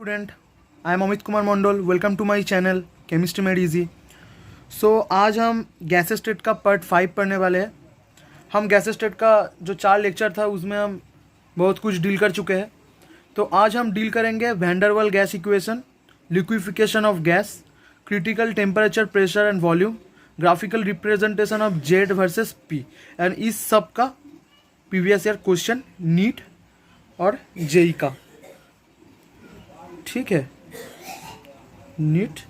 Student, I am Amit Kumar Mandal. Welcome to my channel chemistry made easy. So आज हम gas state का part 5 पढ़ने वाले हैं। हम गैस स्टेट का जो 4 लेक्चर था उसमें हम बहुत कुछ डील कर चुके हैं। तो आज हम डील करेंगे वैन डर वाल gas equation, liquefaction of gas, critical temperature, pressure and volume, graphical representation of Z versus P, and इस सब का प्रीवियस ईयर क्वेश्चन नीट और जेई का। ठीक है, नीट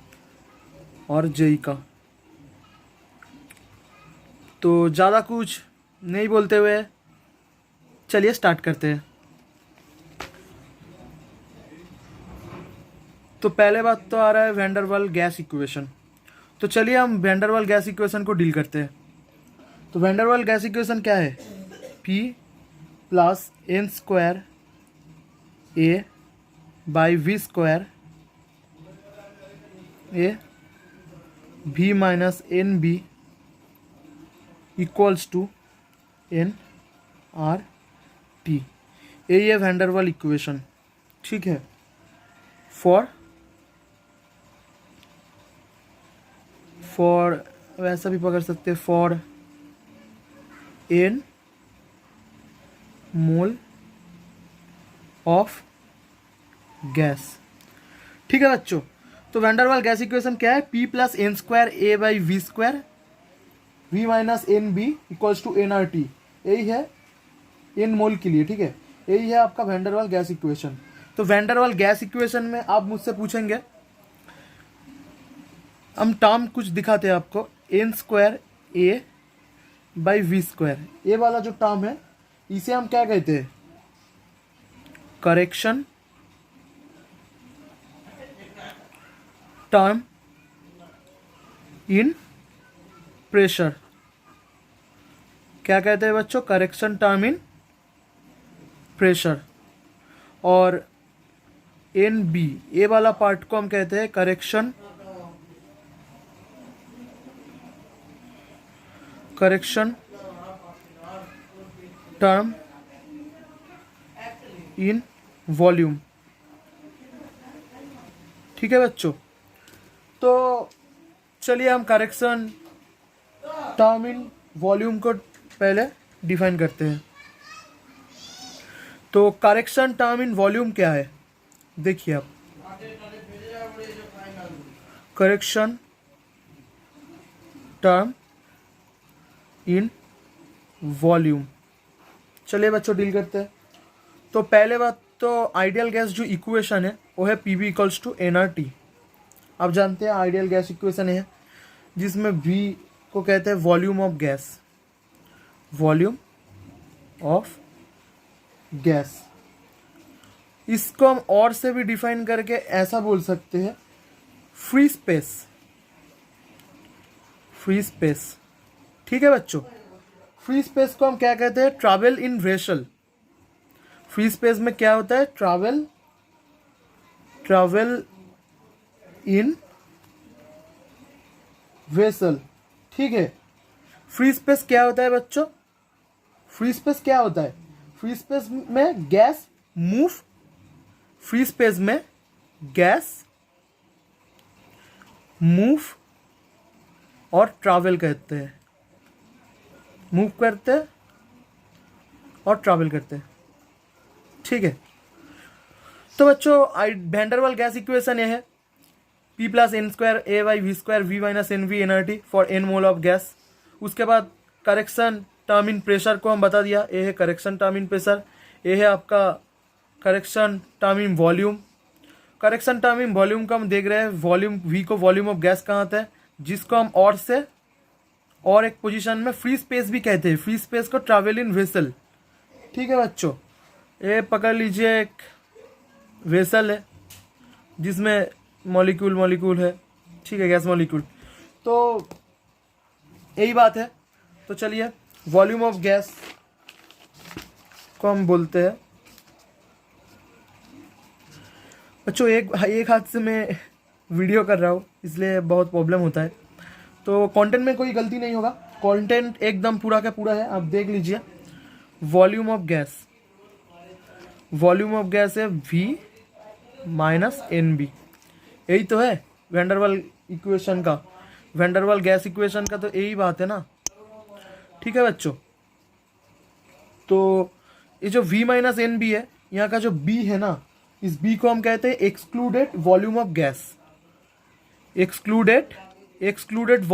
और जेई का। तो ज़्यादा कुछ नहीं बोलते हुए चलिए स्टार्ट करते हैं। तो पहले बात तो आ रहा है वैन डर वाल गैस इक्वेशन। तो चलिए हम वैन डर वाल गैस इक्वेशन को डील करते हैं। तो वैन डर वाल गैस इक्वेशन क्या है? P plus n square a by we square a भी minus n b equals to n R T. यही है वैन डर वाल इक्वेशन। ठीक है, फॉर वैसा भी पकड़ सकते हैं, for n mole of gas. ठीक है बच्चों, तो वैन डर वाल गैस इक्वेशन क्या है? P plus n square a by we square v minus n b equals to n R T. यही है एन मोल के लिए। ठीक है, यही है आपका वैन डर वाल गैस इक्वेशन। तो वैन डर वाल गैस इक्वेशन में आप मुझसे पूछेंगे, हम टर्म कुछ दिखाते हैं आपको। N square a by we square, ये वाला जो टर्म है इसे हम क्या कहते हैं? Correction term in pressure. क्या कहते हैं बच्चों? Correction term in pressure. और एन बी, ए वाला पार्ट को हम कहते हैं करेक्शन टर्म इन वॉल्यूम। ठीक है बच्चों, तो चलिए हम करेक्शन टर्म इन वॉल्यूम को पहले डिफाइन करते हैं। तो करेक्शन टर्म इन वॉल्यूम क्या है? देखिए आप, करेक्शन टर्म इन वॉल्यूम। चलिए बच्चों डील करते हैं। तो पहले बात तो आइडियल गैस जो इक्वेशन है वो है p we equals to n are t. आप जानते हैं आइडियल गैस इक्वेशन है जिसमें V को कहते हैं volume of gas. Volume of gas, इसको हम और से भी डिफाइन करके ऐसा बोल सकते हैं, फ्री स्पेस। फ्री स्पेस, ठीक है बच्चों। फ्री स्पेस को हम क्या कहते हैं? Travel in vessel. Free space में क्या होता है? Travel in vessel. ठीक है, फ्री स्पेस क्या होता है बच्चों? फ्री स्पेस क्या होता है? फ्री स्पेस में गैस मूव, फ्री स्पेस में गैस मूव और ट्रैवल करते हैं, मूव करते हैं और ट्रैवल करते हैं। ठीक है, तो बच्चों वैन डर वाल गैस इक्वेशन ये है P plus n square a by we square v minus n v n are t for n mole of gas. उसके बाद करेक्शन टर्म इन प्रेशर को हम बता दिया, ये है करेक्शन टर्म इन प्रेशर। ये है आपका correction term in volume. Correction term in volume का हम देख रहे हैं, वॉल्यूम V को वॉल्यूम ऑफ गैस कहा आता है, जिसको हम और से और एक पोजीशन में फ्री स्पेस भी कहते हैं। फ्री स्पेस को ट्रैवल इन वेसल। ठीक है बच्चों, ये पकड़ लीजिए एक वेसल है जिसमें मॉलिक्यूल है। ठीक है, गैस मॉलिक्यूल। तो यही बात है। तो चलिए वॉल्यूम ऑफ गैस को हम बोलते हैं बच्चों, एक हाथ से मैं वीडियो कर रहा हूँ इसलिए बहुत प्रॉब्लम होता है। तो कंटेंट में कोई गलती नहीं होगा, कंटेंट एकदम पूरा का पूरा है, आप देख लीजिए। Volume of gas, volume of gas है V माइनस एन बी, यही तो है वैंडरवाल इक्वेशन का, वैंडरवाल गैस इक्वेशन का तो यही बात है ना। ठीक है बच्चों, तो ये जो v माइनस एन बी है, यहाँ का जो b है ना, इस b को हम कहते हैं excluded volume of gas, excluded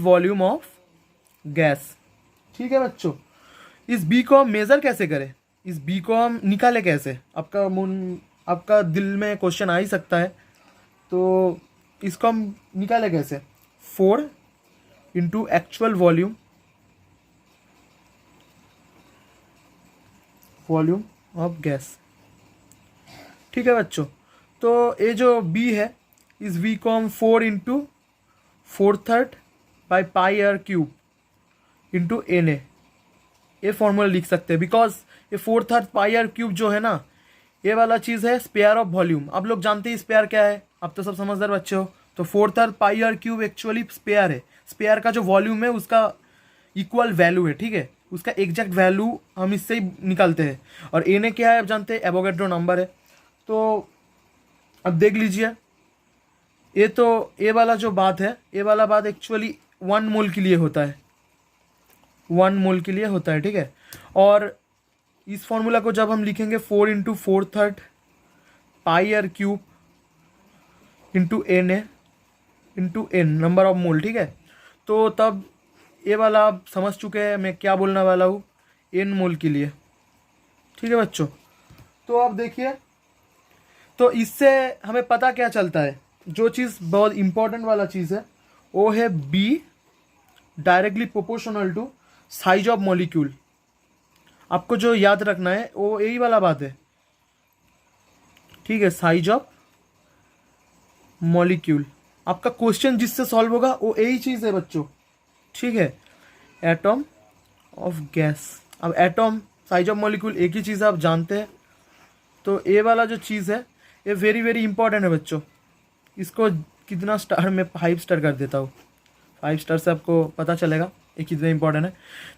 volume of gas. ठीक है बच्चों, इस b को हम मेजर कैसे करें, इस b को हम निकाले कैसे, आपका दिल में क्वेश्चन आ ही सकता है। तो इसको हम निकाले कैसे, 4 into actual volume of gas. ठीक है बच्चों, तो ये जो b है, इस v को हम 4 into 4/3 by pi r cube into n a, ये फॉर्मूला लिख सकते हैं। बिकॉज ये 4/3 पाई आर क्यूब जो है ना, ये वाला चीज़ है स्पेयर ऑफ वॉल्यूम। आप लोग जानते हैं स्पेयर क्या है, आप तो सब समझदार बच्चे हो। तो 4/3 pi r cube actually spare है, स्पेयर का जो वॉल्यूम है उसका इक्वल वैल्यू है। ठीक है, उसका एग्जैक्ट वैल्यू हम इससे ही निकालते हैं। और एन ए क्या है आप जानते हैं, एवोगैड्रो नंबर है। तो अब देख लीजिए, ये वाला जो बात है, ये वाला बात एक्चुअली 1 मोल के लिए होता है, 1 मोल के लिए होता है। ठीक है, और इस फॉर्मूला को जब हम लिखेंगे 4 into 4/3 pi r cube into n a into n, number of mole. ठीक है, तो तब ये वाला आप समझ चुके हैं मैं क्या बोलने वाला हूँ, एन मोल के लिए। ठीक है बच्चों, तो आप देखिए, तो इससे हमें पता क्या चलता है, जो चीज़ बहुत इंपॉर्टेंट वाला चीज़ है वो है b directly proportional to size of molecule. आपको जो याद रखना है वो यही वाला बात है। ठीक है, साइज ऑफ मॉलिक्यूल, आपका क्वेश्चन जिससे सॉल्व होगा वो यही चीज़ है बच्चों। ठीक है, एटॉम ऑफ गैस। अब एटॉम, साइज ऑफ मॉलिक्यूल एक ही चीज़ आप जानते हैं। तो ये वाला जो चीज़ है ये वेरी वेरी इंपॉर्टेंट है बच्चों। इसको कितना स्टार में 5 स्टार कर देता हूँ, 5 स्टार से आपको पता चलेगा ये कितना इंपॉर्टेंट है।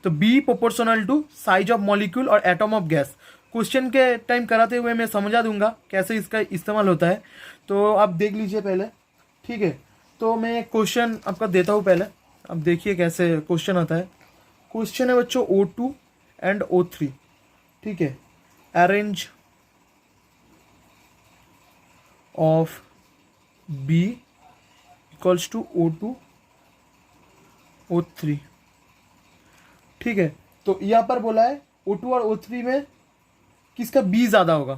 तो b proportional to size of molecule और एटॉम ऑफ गैस, क्वेश्चन के टाइम कराते हुए मैं समझा दूंगा कैसे इसका इस्तेमाल होता है। तो आप देख लीजिए पहले। ठीक है, तो मैं क्वेश्चन आपका देता हूँ पहले, अब देखिए कैसे क्वेश्चन आता है। क्वेश्चन है बच्चों O2 एंड O3। ठीक है, arrange of B equals to O2 O3। ठीक है, तो यहाँ पर बोला है O2 और O3 में किसका B ज़्यादा होगा,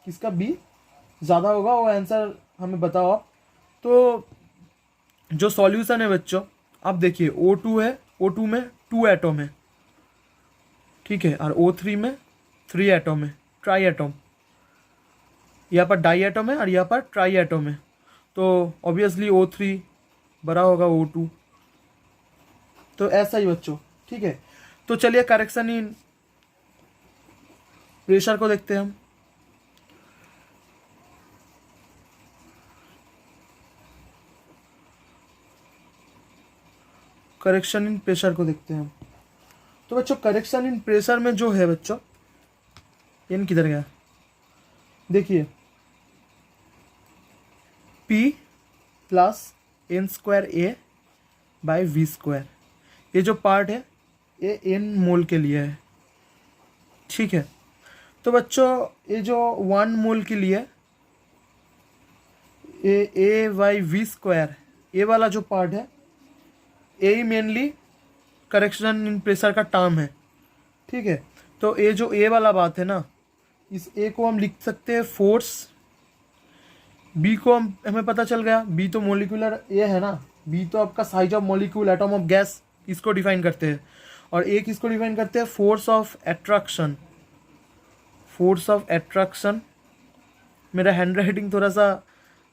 किसका B ज़्यादा होगा, वो आंसर हमें बताओ आप। तो जो सॉल्यूशन है बच्चों, आप देखिए O2 है, O2 में 2 एटम है। ठीक है, और O3 में 3 एटम है, ट्राई एटम। यहाँ पर डाई एटम है और यहाँ पर ट्राई एटम है। तो ऑब्वियसली O3 बड़ा होगा O2। तो ऐसा ही बच्चों। ठीक है, तो चलिए करेक्शन इन प्रेशर को देखते हैं हम। करेक्शन इन प्रेशर को देखते हैं हम। तो बच्चों करेक्शन इन प्रेशर में जो है बच्चों, एन किधर गया, देखिए P plus n square a by we square, ये जो पार्ट है ये एन मोल के लिए है। ठीक है, तो बच्चों ये जो 1 मोल के लिए ए बाई वी स्क्वायर, ये वाला जो पार्ट है ए मेनली करेक्शन इन प्रेशर का टर्म है। ठीक है, तो ये जो ए वाला बात है ना, इस ए को हम लिख सकते हैं फोर्स, बी को हमें पता चल गया, बी तो मोलिकुलर ए है ना, बी तो आपका size of molecule atom of gas इसको डिफाइन करते हैं। और एक इसको डिफाइन करते हैं force of attraction, force of attraction. मेरा हैंड राइटिंग थोड़ा सा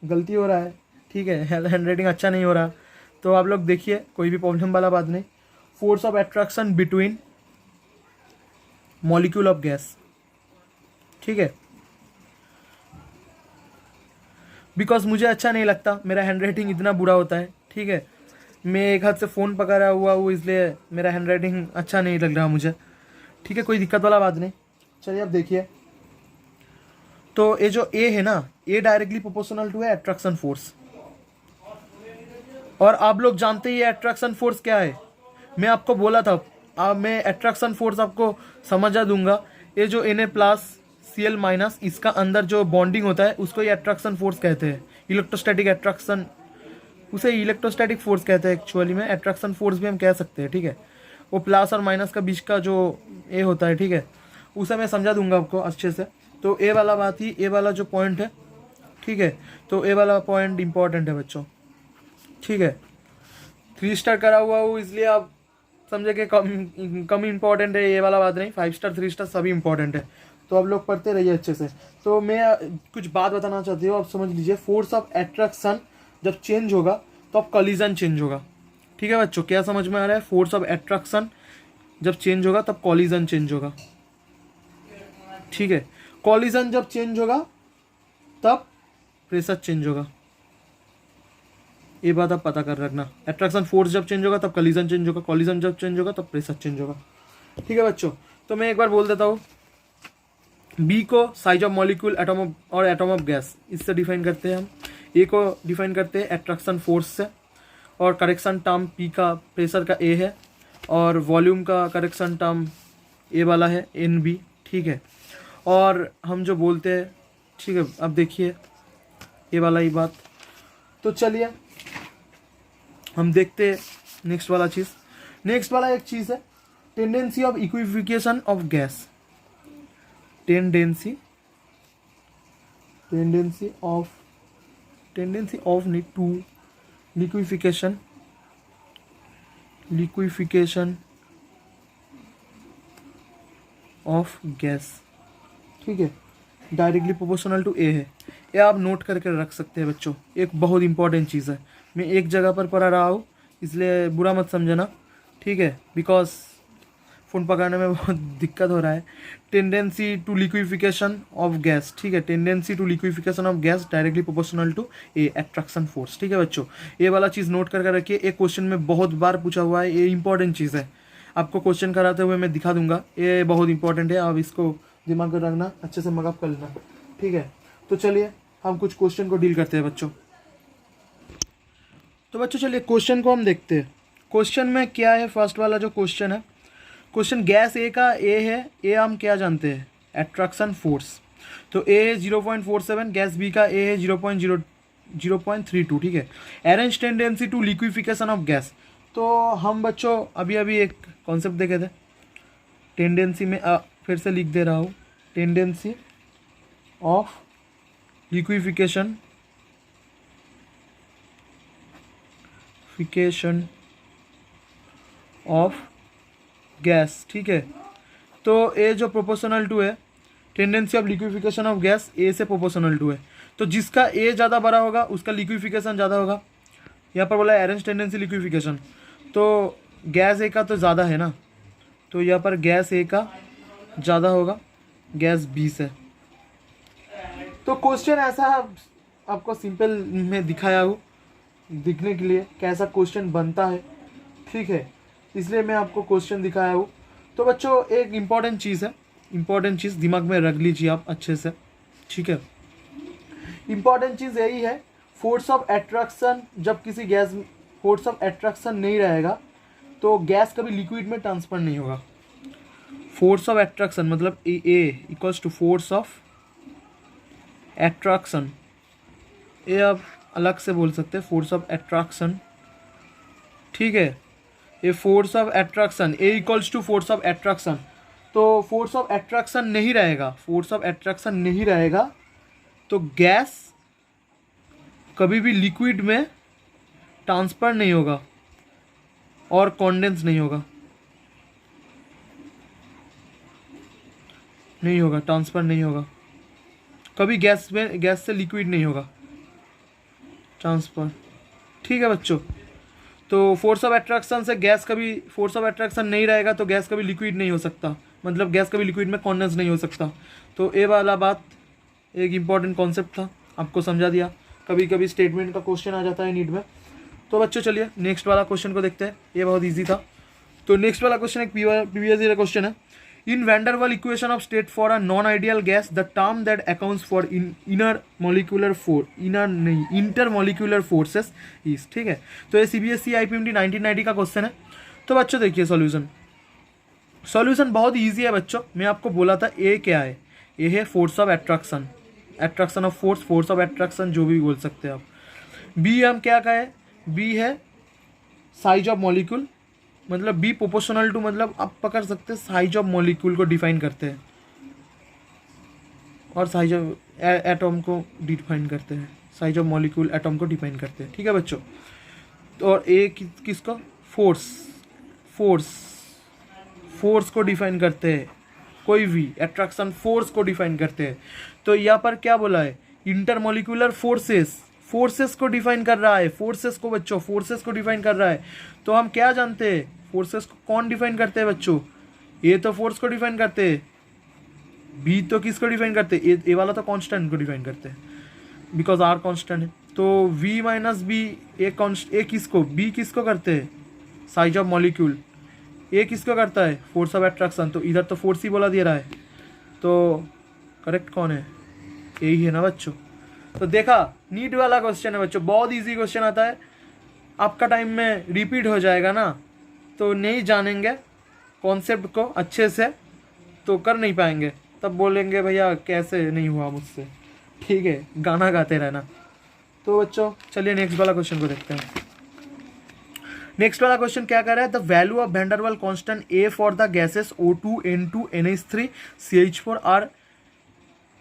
गलती हो रहा है। ठीक है, हैंड राइटिंग अच्छा नहीं हो रहा, तो आप लोग देखिए, कोई भी प्रॉब्लम वाला बात नहीं। Force of attraction between molecule of gas. ठीक है, बिकॉज मुझे अच्छा नहीं लगता, मेरा हैंड राइटिंग इतना बुरा होता है। ठीक है, मैं एक हाथ से फ़ोन पकड़ा हुआ हूँ, इसलिए मेरा हैंड राइटिंग अच्छा नहीं लग रहा मुझे। ठीक है, कोई दिक्कत वाला बात नहीं। चलिए अब देखिए, तो ये जो ए है ना, ए डायरेक्टली प्रोपोर्शनल टू है अट्रैक्शन फोर्स। और आप लोग जानते ही अट्रैक्शन फोर्स क्या है, मैं आपको बोला था। मैं अट्रैक्शन फोर्स आपको समझा दूंगा। ये जो Na+Cl- इसका अंदर जो बॉन्डिंग होता है उसको ये अट्रैक्शन फोर्स कहते हैं। इलेक्ट्रोस्टैटिक अट्रैक्शन, उसे इलेक्ट्रोस्टैटिक फोर्स कहते हैं एक्चुअली में, अट्रैक्शन फोर्स भी हम कह सकते हैं, ठीक है। वो प्लस और माइनस का बीच का जो ए होता है, ठीक है, उसे मैं समझा दूंगा आपको अच्छे से। तो ए वाला बात ही, ए वाला जो पॉइंट है, ठीक है, तो ए वाला पॉइंट इंपॉर्टेंट है बच्चों, ठीक है। 3 स्टार करा हुआ हूँ इसलिए आप समझे कि कम इंपॉर्टेंट है, ये वाला बात नहीं। 5 स्टार 3 स्टार सभी इंपॉर्टेंट है, तो आप लोग पढ़ते रहिए अच्छे से। तो मैं कुछ बात बताना चाहती हूँ, आप समझ लीजिए। फोर्स ऑफ अट्रैक्शन जब चेंज होगा तो अब कॉलिजन चेंज होगा, ठीक है बच्चों। क्या समझ में आ रहा है? फोर्स ऑफ अट्रैक्शन जब चेंज होगा तब कॉलिजन चेंज होगा, ठीक है। कॉलिजन जब चेंज होगा तब प्रेशर चेंज होगा, ये बात आप पता कर रखना। अट्रैक्शन फोर्स जब चेंज होगा तब कॉलिजन चेंज होगा, कॉलिजन जब चेंज होगा तब प्रेशर चेंज होगा, ठीक है बच्चों। तो मैं एक बार बोल देता हूँ। बी को size of molecule, atom of और एटम ऑफ गैस, इससे डिफाइन करते हैं हम। ए को डिफाइन करते हैं अट्रैक्शन फोर्स से, और करेक्शन टर्म पी का प्रेशर का ए है, और वॉल्यूम का करेक्शन टर्म ए वाला है एन बी, ठीक है। और हम जो बोलते हैं, ठीक है, अब देखिए ये वाला ही बात। तो चलिए हम देखते हैं नेक्स्ट वाला चीज़। नेक्स्ट वाला एक चीज़ है tendency of liquefaction of gas. Tendency of need to liquefaction of gas, ठीक है, डायरेक्टली प्रोपोर्शनल टू ए है। ये आप नोट करके रख सकते हैं बच्चों, एक बहुत इंपॉर्टेंट चीज़ है। मैं एक जगह पर पढ़ा रहा हूँ इसलिए बुरा मत समझना, ठीक है, बिकॉज फ़ोन पकड़ने में बहुत दिक्कत हो रहा है। Tendency to liquefaction of gas, ठीक है, tendency to liquefaction of gas directly proportional to a attraction force, ठीक है बच्चों। ये वाला चीज़ नोट करके रखिए, एक क्वेश्चन में बहुत बार पूछा हुआ है, ये इंपॉर्टेंट चीज़ है। आपको क्वेश्चन कराते हुए मैं दिखा दूंगा, ये बहुत इंपॉर्टेंट है, आप इसको दिमाग में रखना, अच्छे से मगअप कर लेना, ठीक है। तो चलिए हम कुछ क्वेश्चन को डील करते हैं बच्चों। तो बच्चों चलिए क्वेश्चन को हम देखते हैं। क्वेश्चन में क्या है, फर्स्ट वाला जो क्वेश्चन है, क्वेश्चन गैस ए का ए है, ए हम क्या जानते हैं, अट्रैक्शन फोर्स। तो ए है 0.47, गैस बी का ए है 0.32, ठीक है। Arrange tendency to liquefaction of gas. तो हम बच्चों अभी अभी एक कॉन्सेप्ट देखे थे, टेंडेंसी में फिर से लिख दे रहा हूँ, tendency of liquefaction of gas, ठीक है। तो ए जो प्रोपोर्शनल टू है, tendency of liquefaction of gas a से प्रोपोर्शनल टू है। तो जिसका ए ज़्यादा बड़ा होगा उसका लिक्विफिकेशन ज़्यादा होगा। यहाँ पर बोला है अरेंज टेंडेंसी लिक्विफिकेशन, तो गैस ए का तो ज़्यादा है ना, तो यहाँ पर गैस ए का ज़्यादा होगा गैस बी से। तो क्वेश्चन ऐसा आपको सिंपल में दिखाया हूँ दिखने के लिए कैसा क्वेश्चन बनता है, ठीक है, इसलिए मैं आपको क्वेश्चन दिखाया हूँ। तो बच्चों एक इम्पॉर्टेंट चीज़ है, इम्पॉर्टेंट चीज़ दिमाग में रख लीजिए आप अच्छे से, ठीक है। इम्पॉर्टेंट चीज़ यही है, फोर्स ऑफ अट्रैक्शन, जब किसी गैस फोर्स ऑफ अट्रैक्शन नहीं रहेगा तो गैस कभी लिक्विड में ट्रांसफर नहीं होगा। फोर्स ऑफ अट्रैक्शन मतलब a equals to force of attraction, ये आप अलग से बोल सकते हैं, फोर्स ऑफ अट्रैक्शन, ठीक है। ये force of attraction a equals to force of attraction. तो फोर्स ऑफ अट्रैक्शन नहीं रहेगा, फोर्स ऑफ अट्रैक्शन नहीं रहेगा तो गैस कभी भी लिक्विड में ट्रांसफर नहीं होगा और कॉन्डेंस नहीं होगा, ट्रांसफर नहीं होगा कभी, गैस से लिक्विड नहीं होगा ट्रांसफर, ठीक है बच्चों। तो फोर्स ऑफ अट्रैक्शन से गैस कभी, फोर्स ऑफ अट्रैक्शन नहीं रहेगा तो गैस कभी लिक्विड नहीं हो सकता, मतलब गैस कभी लिक्विड में कॉन्डेंस नहीं हो सकता। तो ये वाला बात एक इम्पॉर्टेंट कॉन्सेप्ट था, आपको समझा दिया। कभी कभी स्टेटमेंट का क्वेश्चन आ जाता है नीट में। तो बच्चों चलिए नेक्स्ट वाला क्वेश्चन को देखते हैं, ये बहुत ईजी था। तो नेक्स्ट वाला क्वेश्चन एक प्रीवियस ईयर क्वेश्चन है। In van der Waal equation of state for a non-ideal gas, the term that accounts for intermolecular forces is, ठीक है। तो ये CBSE IPMT 1990 का क्वेश्चन है। तो बच्चों देखिए सॉल्यूशन बहुत इजी है बच्चों। मैं आपको बोला था ए क्या है, ए है force of attraction, attraction of force of attraction, जो भी बोल सकते हैं आप। बी हम क्या कहे, बी है साइज ऑफ मॉलिक्यूल, मतलब बी प्रोपोर्शनल टू, मतलब आप पकड़ सकते हैं साइज ऑफ मॉलिक्यूल को डिफाइन करते हैं और साइज ऑफ एटॉम को डिफाइन करते हैं, साइज ऑफ मॉलिक्यूल एटॉम को डिफाइन करते हैं, ठीक है बच्चों। तो और ए किसका, फोर्स को डिफाइन करते हैं, कोई भी एट्रैक्शन फोर्स को डिफाइन करते हैं। तो यहाँ पर क्या बोला है, इंटरमोलिकुलर फोर्सेस को डिफाइन कर रहा है, फोर्सेस को डिफाइन कर रहा है। तो हम क्या जानते हैं, फोर्सेस को कौन डिफाइन करते हैं बच्चों, ए तो फोर्स को डिफाइन करते हैं, बी तो किसको डिफाइन करते हैं, ए वाला तो कांस्टेंट को डिफाइन करते हैं, बिकॉज आर कांस्टेंट है। तो वी माइनस बी, ए किसको, बी किसको करते हैं, साइज ऑफ मॉलिक्यूल, ए किसको करता है, फोर्स ऑफ एट्रैक्शन। तो इधर तो फोर्स ही बोला दे रहा है, तो करेक्ट कौन है, यही है ना बच्चों। तो देखा, नीट वाला क्वेश्चन है बच्चों, बहुत इजी क्वेश्चन आता है, आपका टाइम में रिपीट हो जाएगा ना, तो नहीं जानेंगे कॉन्सेप्ट को अच्छे से तो कर नहीं पाएंगे, तब बोलेंगे भैया कैसे नहीं हुआ मुझसे, ठीक है, गाना गाते रहना। तो बच्चों चलिए नेक्स्ट वाला क्वेश्चन को देखते हैं। नेक्स्ट वाला क्वेश्चन क्या कर रहा है, the value of van der Waals constant a for the gases O2 N2 NH3 CH4 are,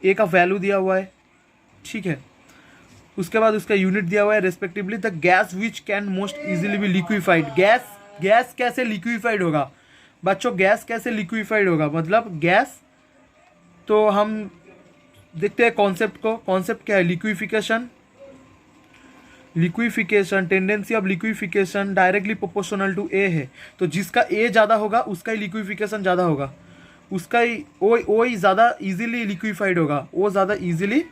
a का वैल्यू दिया हुआ है, ठीक है। उसके बाद उसका यूनिट दिया हुआ है respectively, the gas which can most easily B liquefied. Gas कैसे लिक्विफाइड होगा बच्चों, गैस कैसे लिक्विफाइड होगा, मतलब गैस, तो हम देखते हैं कॉन्सेप्ट को। कॉन्सेप्ट क्या है, liquefaction, tendency of liquefaction directly proportional to a है। तो जिसका ए ज़्यादा होगा उसका ही लिक्विफिकेशन ज़्यादा होगा, उसका ही ओ ही ज़्यादा इजीली लिक्विफाइड होगा, वो ज़्यादा इजीली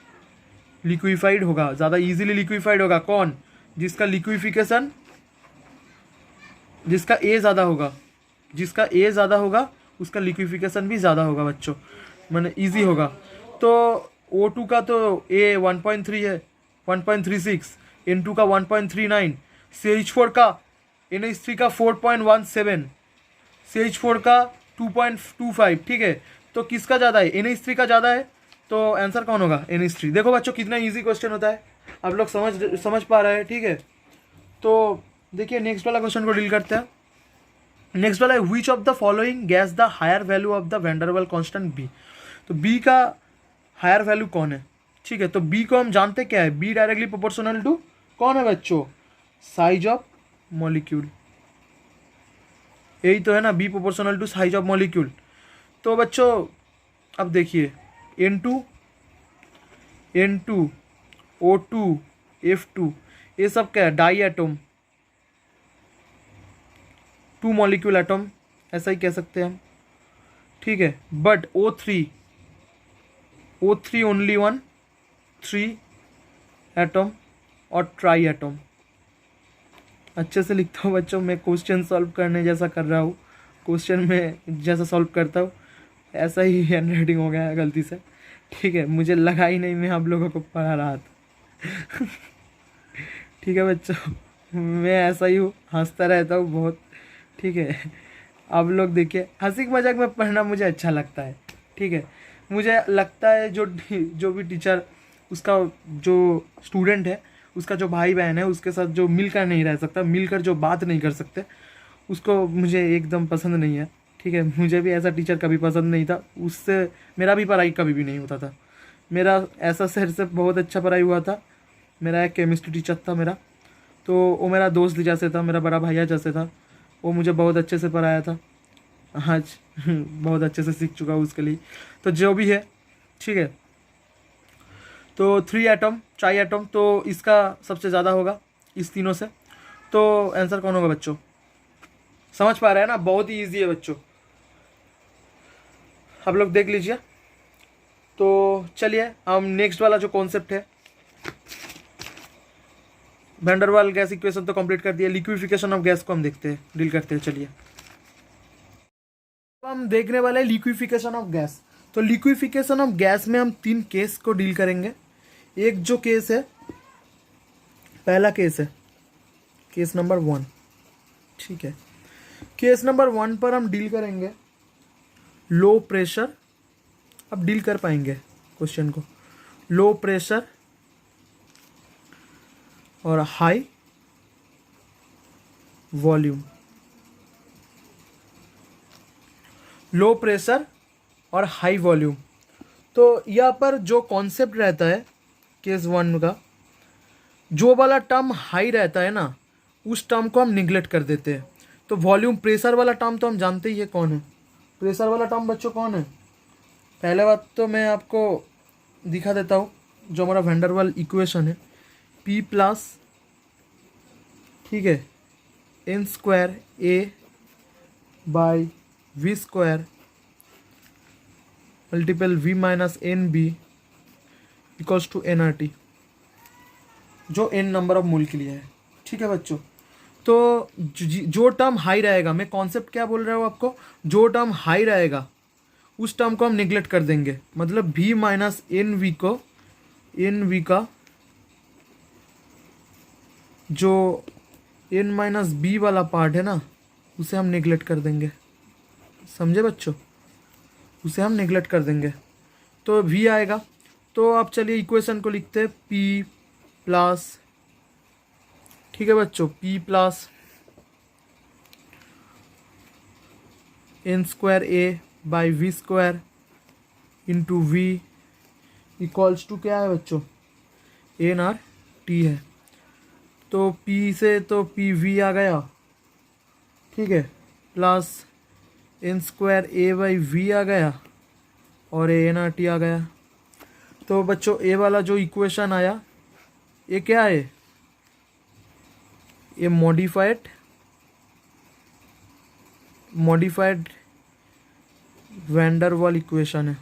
लिक्विफाइड होगा। कौन, जिसका लिक्विफिकेशन, जिसका ए ज़्यादा होगा उसका लिक्विफिकेशन भी ज़्यादा होगा बच्चों, माने इजी होगा। तो O2 का तो ए 1.3 है, 1.36, N2 का 1.39, CH4 का, NH3 का 4.17, CH4 का 2.25, ठीक है। तो किसका ज़्यादा है, NH3 का ज़्यादा है, तो आंसर कौन होगा, NH3। देखो बच्चों कितना इजी क्वेश्चन होता है, आप लोग समझ पा रहे हैं, ठीक है। तो देखिए नेक्स्ट वाला क्वेश्चन को डील करते हैं। नेक्स्ट वाला है, which of the following gas the higher value of the van der Waals constant b. तो बी का हायर वैल्यू कौन है, ठीक है। तो बी को हम जानते क्या है, बी डायरेक्टली प्रोपोर्शनल टू कौन है बच्चों, साइज ऑफ मॉलिक्यूल, यही तो है ना, b proportional to size of molecule. तो बच्चों अब देखिए N2 O2 F2 ये सब क्या है, डाई एटम, 2 मॉलिक्यूल एटम, ऐसा ही कह सकते हैं हम, ठीक है। बट O3 ओनली 1 3 एटम और ट्राई एटम। अच्छे से लिखता हूँ बच्चों, मैं क्वेश्चन सॉल्व करने जैसा कर रहा हूँ, क्वेश्चन में जैसा सॉल्व करता हूँ ऐसा ही हैंड राइटिंग हो गया है गलती से, ठीक है। मुझे लगा ही नहीं मैं आप लोगों को पढ़ा रहा था ठीक है बच्चों, मैं ऐसा ही हूँ, हंसता रहता हूँ बहुत, ठीक है। आप लोग देखिए, हंसी मजाक में पढ़ना मुझे अच्छा लगता है, ठीक है। मुझे लगता है जो भी टीचर, उसका जो स्टूडेंट है, उसका जो भाई बहन है, उसके साथ जो मिलकर नहीं रह सकता, मिलकर जो बात नहीं कर सकते, उसको मुझे एकदम पसंद नहीं है, ठीक है। मुझे भी ऐसा टीचर कभी पसंद नहीं था, उससे मेरा भी पढ़ाई कभी भी नहीं होता था। मेरा ऐसा सर से बहुत अच्छा पढ़ाई हुआ था, मेरा एक केमिस्ट्री टीचर था मेरा, तो वो मेरा दोस्त जैसे था, मेरा बड़ा भैया जैसे था, वो मुझे बहुत अच्छे से पढ़ाया था, आज बहुत अच्छे से सीख चुका हूँ उसके लिए। तो जो भी है, ठीक है। तो 3 एटम, ट्राई एटम, तो इसका सबसे ज़्यादा होगा इस तीनों से। तो आंसर कौन होगा बच्चों, समझ पा रहे हैं ना, बहुत ही ईजी है बच्चों, आप लोग देख लीजिए। तो चलिए हम नेक्स्ट वाला जो कॉन्सेप्ट है, वैन डर वाल गैस इक्वेशन तो कंप्लीट कर दिया, लिक्विफिकेशन ऑफ गैस को हम देखते हैं, डील करते हैं। चलिए हम देखने वाले हैं लिक्विफिकेशन ऑफ गैस। तो लिक्विफिकेशन ऑफ गैस में हम 3 केस को डील करेंगे। एक जो केस है, पहला केस है केस नंबर 1, ठीक है। केस नंबर 1 पर हम डील करेंगे लो प्रेशर। अब डील कर पाएंगे क्वेश्चन को, लो प्रेशर और हाई वॉल्यूम। लो प्रेशर और हाई वॉल्यूम। तो यहाँ पर जो कॉन्सेप्ट रहता है केस 1 का, जो वाला टर्म हाई रहता है ना, उस टर्म को हम निगलेक्ट कर देते हैं। तो वॉल्यूम, प्रेशर वाला टर्म तो हम जानते ही है कौन है। प्रेशर वाला टर्म बच्चों कौन है? पहले बात तो मैं आपको दिखा देता हूँ, जो हमारा वैंडरवाल इक्वेशन है, P प्लस, ठीक है, n square A by V square multiple V minus NB equals to nRT, जो n नंबर ऑफ मोल के लिए है, ठीक है बच्चों। तो जो टर्म हाई रहेगा, मैं कॉन्सेप्ट क्या बोल रहा हूँ आपको, जो टर्म हाई रहेगा उस टर्म को हम निगलेक्ट कर देंगे। मतलब V माइनस NV को, NV का जो n माइनस B वाला पार्ट है ना, उसे हम निगलेक्ट कर देंगे। समझे बच्चों? उसे हम निगलेक्ट कर देंगे तो V आएगा। तो आप चलिए इक्वेशन को लिखते हैं, P प्लस, ठीक है बच्चों, P plus n square A by V square into V equals to क्या है बच्चों, nRT है। तो P से तो PV आ गया, ठीक है, plus n square A by V आ गया और nRT आ गया। तो बच्चों ए वाला जो इक्वेशन आया, ये क्या है, ये मॉडिफाइड वैंडरवाल इक्वेशन है।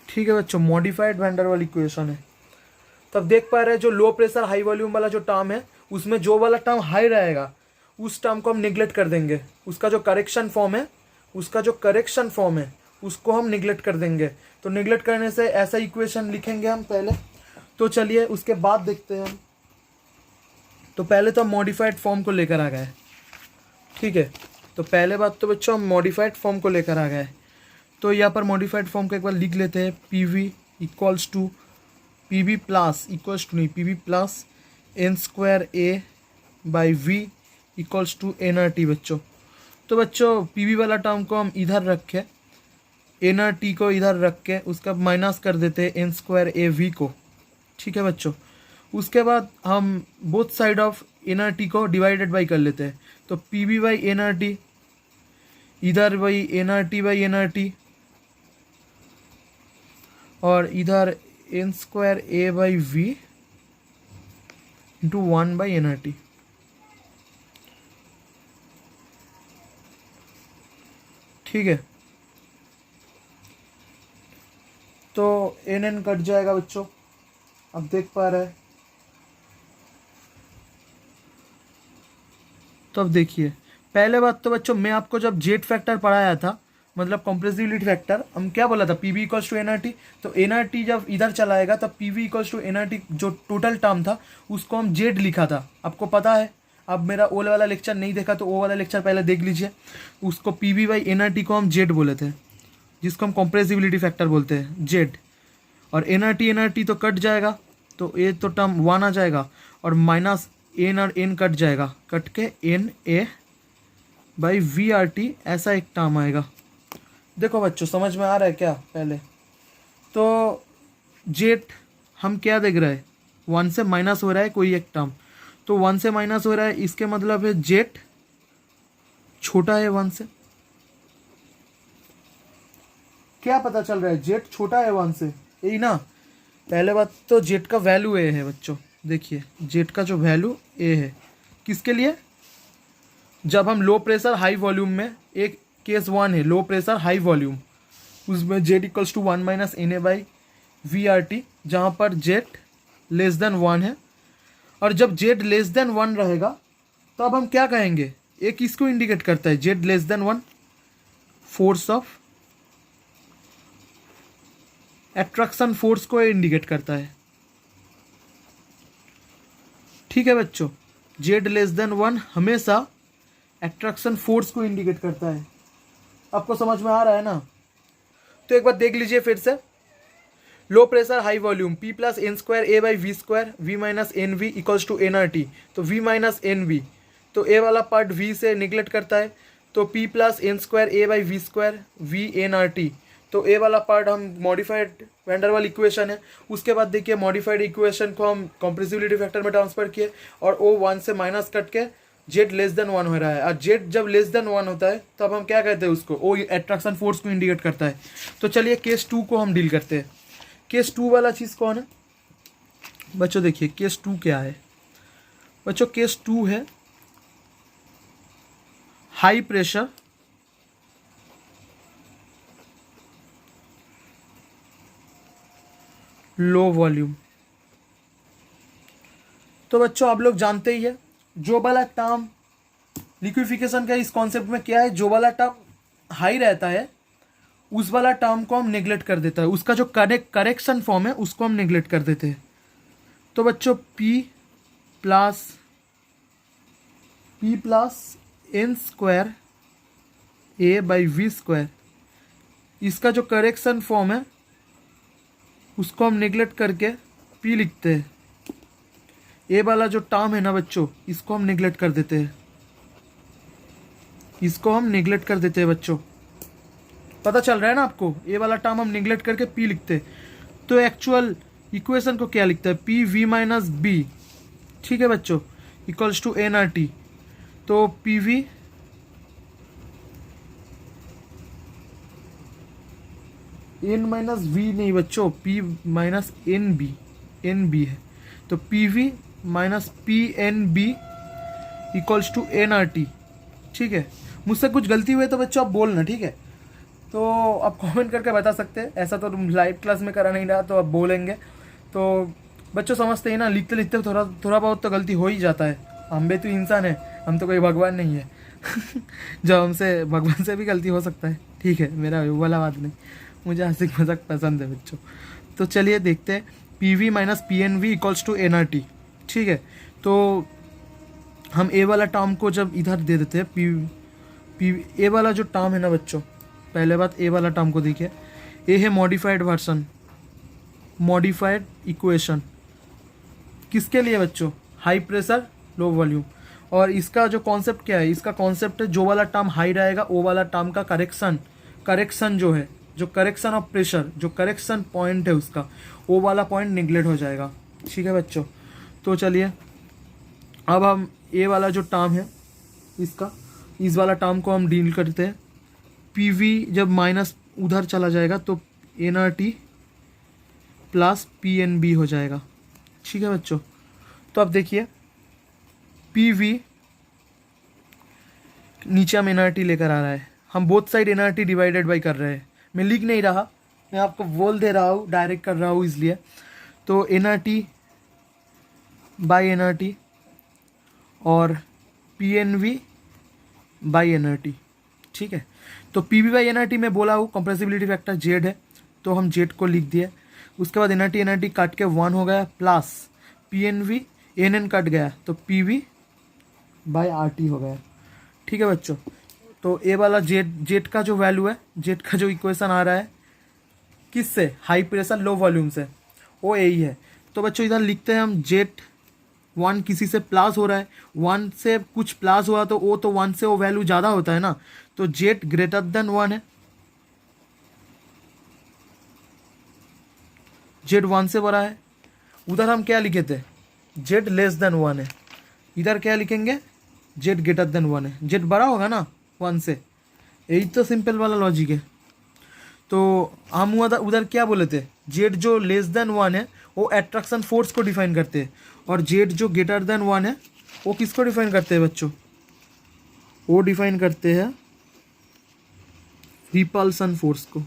ठीक है बच्चों, मॉडिफाइड वैंडरवाल इक्वेशन है। तब देख पा रहे हैं जो लो प्रेशर हाई वॉल्यूम वाला जो टर्म है, उसमें जो वाला टर्म हाई रहेगा उस टर्म को हम निगलेक्ट कर देंगे। उसका जो करेक्शन फॉर्म है उसको हम निगलेक्ट कर देंगे। तो निगलेक्ट करने से ऐसा इक्वेशन लिखेंगे हम पहले। तो चलिए उसके बाद देखते हैं हम। तो पहले तो हम मॉडिफाइड फॉर्म को लेकर आ गए, ठीक है। तो पहले बात तो बच्चों हम मॉडिफाइड फॉर्म को लेकर आ गए। तो यहाँ पर मॉडिफाइड फॉर्म को एक बार लिख लेते हैं, PV equals to PV plus equals to नहीं PV plus n square A by V equals to nRT बच्चों। तो बच्चों PV वाला टर्म को हम इधर रख के, nRT को इधर रख के उसका माइनस कर देते हैं n स्क्वायर AV को, ठीक है बच्चों। उसके बाद हम बोथ साइड ऑफ nRT को डिवाइडेड बाई कर लेते हैं। तो PV बाई nRT, इधर बाई nRT बाई nRT, और इधर n square A by V into 1 by nRT। ठीक है, तो n कट जाएगा बच्चों, अब देख पा रहे हैं। तो अब देखिए, पहले बात तो बच्चों मैं आपको जब जेट फैक्टर पढ़ाया था, मतलब कंप्रेसिबिलिटी फैक्टर, हम क्या बोला था, PV इक्वल्स टू nRT। तो nRT जब इधर चलाएगा तब PV इक्वल्स टू nRT जो टोटल टर्म था उसको हम जेड लिखा था, आपको पता है। अब मेरा ओ वाला लेक्चर नहीं देखा तो ओ वाला लेक्चर पहले देख लीजिए। उसको PV बाई nRT को हम जेड बोले थे, जिसको हम कंप्रेसिबिलिटी फैक्टर बोलते हैं, जेड। और nRT तो कट जाएगा, तो ए तो टर्म 1 आ जाएगा और माइनस n और n कट जाएगा, कट के NA बाई VRT ऐसा एक टर्म आएगा। देखो बच्चों समझ में आ रहा है क्या? पहले तो जेट हम क्या देख रहे हैं, 1 से माइनस हो रहा है कोई एक टर्म, तो 1 से माइनस हो रहा है, इसके मतलब है जेट छोटा है 1 से। क्या पता चल रहा है? जेट छोटा है 1 से, यही ना। पहले बात तो जेट का वैल्यू ए है बच्चों, देखिए जेट का जो वैल्यू ए है, किसके लिए, जब हम लो प्रेशर हाई वॉल्यूम में, एक केस 1 है लो प्रेशर हाई वॉल्यूम, उसमें Z equals to 1 minus NA by VRT, जहाँ पर जेट लेस देन 1 है। और जब जेड लेस देन 1 रहेगा तो अब हम क्या कहेंगे, ये किसको इंडिकेट करता है, Z less than 1, force of attraction force को इंडिकेट करता है। ठीक है बच्चों, जेड लेस देन 1 हमेशा एट्रैक्शन फोर्स को इंडिकेट करता है। आपको समझ में आ रहा है ना? तो एक बार देख लीजिए फिर से, low pressure high volume P plus n square a by we square v minus n v equals to n R T. तो V माइनस एन वी, तो ए वाला पार्ट V से निगलेक्ट करता है, तो P plus n square a by we square v n R T. तो a वाला part हम मॉडिफाइड वैंडरवाल इक्वेशन है। उसके बाद देखिए मॉडिफाइड इक्वेशन को हम कॉम्प्रेसिबिलिटी फैक्टर में ट्रांसफर किए और O 1 से माइनस कट के जेड लेस देन 1 हो रहा है। और जेड जब लेस देन 1 होता है तब हम क्या कहते हैं उसको, वो एट्रैक्शन फोर्स को इंडिकेट करता है। तो चलिए केस 2 को हम डील करते हैं। केस 2 वाला चीज़ कौन है बच्चों? देखिए केस 2 क्या है बच्चों, केस 2 है हाई प्रेशर लो वॉल्यूम। तो बच्चों आप लोग जानते ही है, जो वाला टर्म लिक्विफिकेशन का इस कॉन्सेप्ट में क्या है, जो वाला टर्म हाई रहता है उस वाला टर्म को हम नेग्लेक्ट कर देता है, उसका जो करेक्शन फॉर्म है उसको हम नेग्लेक्ट कर देते हैं। तो बच्चों P plus n square a by we square, इसका जो करेक्शन फॉर्म है उसको हम नेग्लेक्ट करके P लिखते हैं। ए वाला जो टर्म है ना बच्चों, इसको हम नेग्लेक्ट कर देते हैं, इसको हम नेग्लेक्ट कर देते हैं बच्चों। पता चल रहा है ना आपको? ए वाला टर्म हम नेग्लेक्ट करके P लिखते हैं। तो एक्चुअल इक्वेशन को क्या लिखता है, पी वी माइनस बी। ठीक है बच्चों, equals to n R T. तो P V n minus V नहीं बच्चों, पी माइनस एन बी है। तो P V minus P n b equals to n R T. ठीक है, मुझसे कुछ गलती हुई तो बच्चों आप बोलना, ठीक है? तो आप कमेंट करके बता सकते हैं, ऐसा तो लाइव क्लास में करा नहीं रहा तो आप बोलेंगे। तो बच्चों समझते ही ना, लिखते लिखते थोड़ा बहुत तो गलती हो ही जाता है। हम भी तो इंसान है, हम तो कोई भगवान नहीं है। जो हमसे भगवान से भी गलती हो सकता है, ठीक है? मेरा वाला बात नहीं, मुझे हंसी मजाक पसंद है बच्चों। तो चलिए देखते हैं, p we minus P n v equals to n R T. ठीक है, तो हम ए वाला टर्म को जब इधर दे देते हैं, ए वाला जो टर्म है ना बच्चों, पहले बात ए वाला टर्म को देखिए, ए है मॉडिफाइड वर्सन, मॉडिफाइड इक्वेशन किसके लिए बच्चों, हाई प्रेशर लो वॉल्यूम। और इसका जो कॉन्सेप्ट क्या है, इसका कॉन्सेप्ट है जो वाला टर्म हाई रहेगा वो वाला टर्म का करेक्शन जो है, जो करेक्शन ऑफ प्रेशर, जो करेक्शन पॉइंट है उसका, वो वाला पॉइंट निगलेक्ट हो जाएगा। ठीक है बच्चों, तो चलिए अब हम ए वाला जो टर्म है इसका, इस वाला टर्म को हम डील करते हैं। पी वी जब माइनस उधर चला जाएगा तो n are t plus p n b हो जाएगा। ठीक है बच्चों, तो अब देखिए पी वी नीचे हम एन आर टी लेकर आ रहा है, हम both side n are t divided by कर रहे हैं। मैं लिख नहीं रहा, मैं आपको बोल दे रहा हूँ, डायरेक्ट कर रहा हूँ इसलिए। तो n are T by n are T और P n V by n R T. ठीक है, तो P V by n are T में बोला हूँ कंप्रेसिबिलिटी फैक्टर जेड है, तो हम जेड को लिख दिए। उसके बाद एन आर टी काट के 1 हो गया, plus p n v n n cut गया तो P V by r t हो गया। ठीक है बच्चों, तो ए वाला जेड का जो वैल्यू है, जेड का जो इक्वेशन आ रहा है किससे, हाई प्रेशर लो वॉल्यूम से, वो यही है। तो बच्चों इधर लिखते हैं हम जेड 1 किसी से प्लस हो रहा है, 1 से कुछ प्लस हुआ तो 1 से वो वैल्यू ज़्यादा होता है ना, तो जेड ग्रेटर देन 1 है, जेड 1 से बड़ा है। उधर हम क्या लिखे थे, जेड लेस देन 1 है, इधर क्या लिखेंगे, जेड ग्रेटर देन 1 है, जेड बड़ा होगा ना 1 से, यही तो सिंपल वाला लॉजिक है। तो हम उधर क्या बोले थे, जेड जो लेस देन 1 है वो एट्रैक्शन फोर्स को डिफाइन करते हैं, और जेड जो ग्रेटर देन 1 है वो किसको डिफाइन करते हैं बच्चों, वो डिफाइन करते हैं रिपल्सन फोर्स को।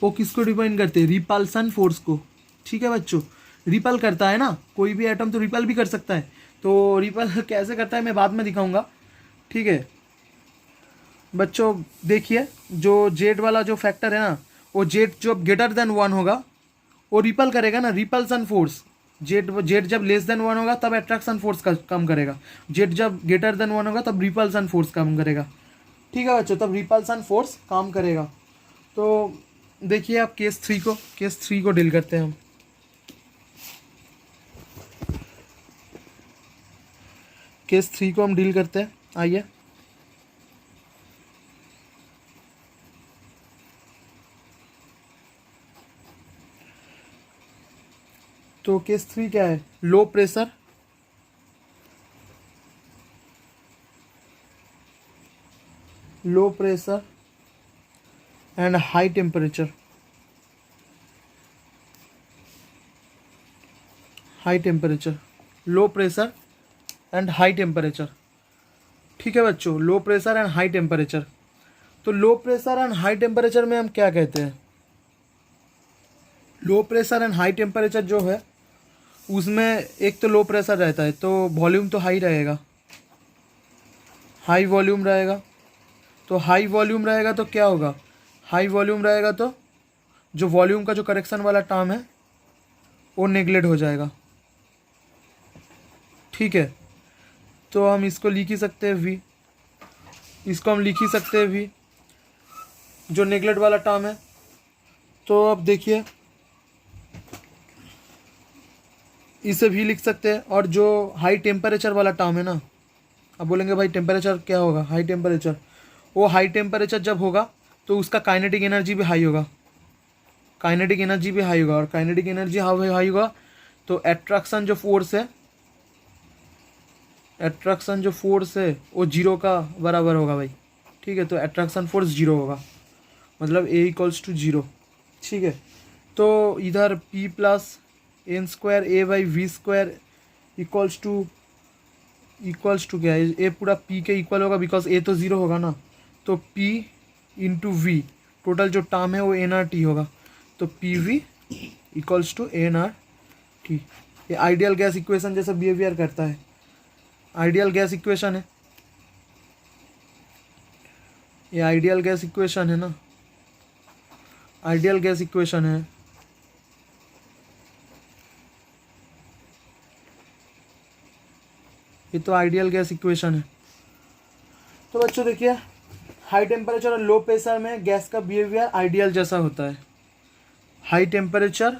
वो किसको डिफाइन करते हैं? रिपल्सन फोर्स को। ठीक है बच्चों, रिपल करता है ना कोई भी एटम, तो रिपल भी कर सकता है। तो रिपल कैसे करता है मैं बाद में दिखाऊंगा। ठीक है बच्चों, देखिए जो जेड वाला जो फैक्टर है ना, वो जेड जो ग्रेटर देन 1 होगा वो रिपल करेगा ना, रिपल्सन फोर्स। जेड जेड जब लेस देन 1 होगा तब अट्रैक्शन फोर्स का कम करेगा, जेड जब ग्रेटर देन 1 होगा तब रिपल्सन फोर्स कम करेगा। ठीक है बच्चों, तब रिपल्सन फोर्स काम करेगा। तो देखिए आप केस थ्री को डील करते हैं हम। केस 3 को हम डील करते हैं, आइए। तो केस 3 क्या है? Low pressure, and high temperature. Low pressure and high temperature. ठीक है बच्चों, low pressure and high temperature. तो low pressure and high temperature में हम क्या कहते हैं? Low pressure and high temperature जो है उसमें एक तो लो प्रेशर रहता है तो वॉल्यूम तो हाई रहेगा, हाई वॉल्यूम रहेगा। तो हाई वॉल्यूम रहेगा तो क्या होगा? हाई वॉल्यूम रहेगा तो जो वॉल्यूम का जो करेक्शन वाला टर्म है वो नेगलेक्ट हो जाएगा। ठीक है, तो हम इसको लिख ही सकते हैं वी, इसको हम लिख ही सकते हैं वी, जो नेगलेक्ट वाला टर्म है। तो अब देखिए इसे भी लिख सकते हैं। और जो हाई टेम्परेचर वाला टर्म है ना, अब बोलेंगे भाई टेम्परेचर क्या होगा? हाई टेम्परेचर, वो हाई टेम्परेचर जब होगा तो उसका काइनेटिक एनर्जी भी हाई होगा, काइनेटिक एनर्जी भी हाई होगा। और काइनेटिक एनर्जी हाई होगा तो अट्रैक्शन जो फोर्स है वो जीरो का बराबर होगा भाई। ठीक है, तो अट्रैक्शन फोर्स जीरो होगा, मतलब ए इक्वल्स टू जीरो। ठीक है, तो इधर P plus n square a by we square equals to क्या है? ए पूरा P के इक्वल होगा बिकॉज ए तो ज़ीरो होगा ना। तो P इंटू वी, टोटल जो टर्म है वो NRT होगा। तो PV इक्वल्स टू NRT। ये आइडियल गैस इक्वेशन जैसा बिहेवियर करता है, आइडियल गैस इक्वेशन है, ये आइडियल गैस इक्वेशन है ना, आइडियल गैस इक्वेशन है। ये तो आइडियल गैस इक्वेशन है। तो बच्चों देखिए, हाई टेम्परेचर और लो प्रेशर में गैस का बिहेवियर आइडियल जैसा होता है। High temperature,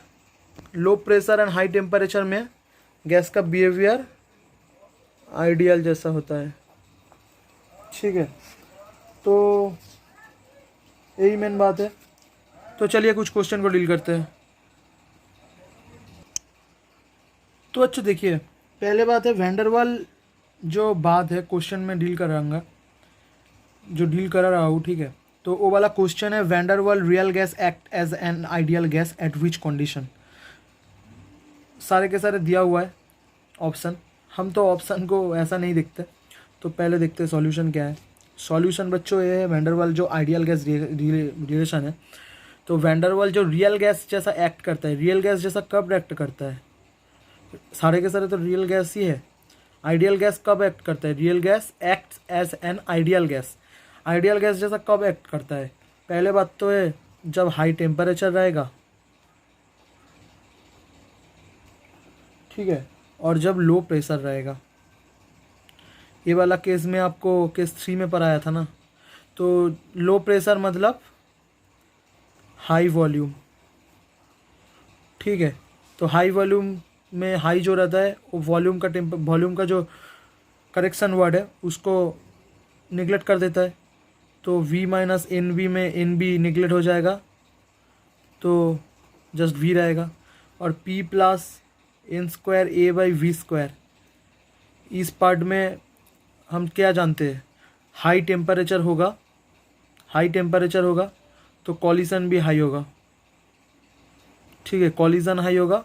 low pressure and high temperature में गैस का बिहेवियर आइडियल जैसा होता है। ठीक है, तो यही मेन बात है। तो चलिए कुछ क्वेश्चन को डील करते हैं। तो अच्छा देखिए, पहले बात है वैंडरवाल जो बात है क्वेश्चन में डील कर रहा हूँ। ठीक है, तो वो वाला क्वेश्चन है van der Waals real gas act as an ideal gas at which condition. सारे के सारे दिया हुआ है ऑप्शन, हम तो ऑप्शन को ऐसा नहीं देखते। तो पहले देखते हैं सॉल्यूशन क्या है। सॉल्यूशन बच्चों ये है वैंडरवाल जो आइडियल गैस रिलेशन है। तो वैंडरवाल जो रियल गैस जैसा एक्ट करता है, रियल गैस जैसा कब एक्ट करता है? सारे के सारे तो रियल गैस ही है। आइडियल गैस कब एक्ट करता है? Real gas acts as an ideal gas. Ideal gas जैसा कब एक्ट करता है? पहले बात तो है जब हाई टेम्परेचर रहेगा, ठीक है, और जब लो प्रेशर रहेगा। ये वाला केस में आपको केस 3 में पढ़ाया था ना। तो लो प्रेशर मतलब हाई वॉल्यूम। ठीक है, तो हाई वॉल्यूम में हाई जो रहता है वो वॉल्यूम का जो करेक्शन वर्ड है उसको निगलेक्ट कर देता है। तो V माइनस एन बी में एन बी निगलेक्ट हो जाएगा तो जस्ट V रहेगा। और P plus n square a by we square, इस पार्ट में हम क्या जानते हैं? हाई टेम्परेचर होगा तो कॉलिजन भी हाई होगा। ठीक है, कॉलिजन हाई होगा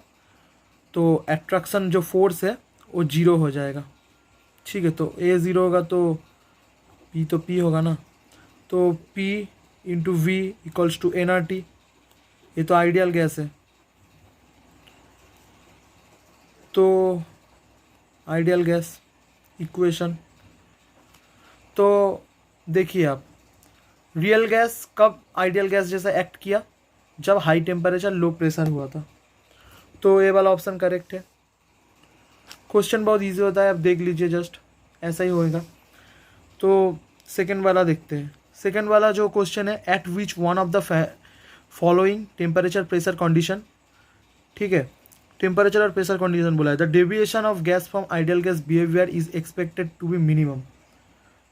तो अट्रैक्शन जो फोर्स है वो जीरो हो जाएगा। ठीक है, तो A ज़ीरो होगा तो P होगा ना। तो P into v equals to NRT। ये तो आइडियल गैस है। तो आइडियल गैस इक्वेशन, तो देखिए आप, रियल गैस कब आइडियल गैस जैसा एक्ट किया? जब हाई टेम्परेचर लो प्रेशर हुआ था। तो ये वाला ऑप्शन करेक्ट है। क्वेश्चन बहुत इजी होता है, आप देख लीजिए, जस्ट ऐसा ही होएगा। तो सेकंड वाला देखते हैं। सेकंड वाला जो क्वेश्चन है, at which one of the following temperature pressure condition, ठीक है, टेम्परेचर और प्रेशर कंडीशन बोला है, the deviation of gas from ideal gas behaviour is expected to be minimum.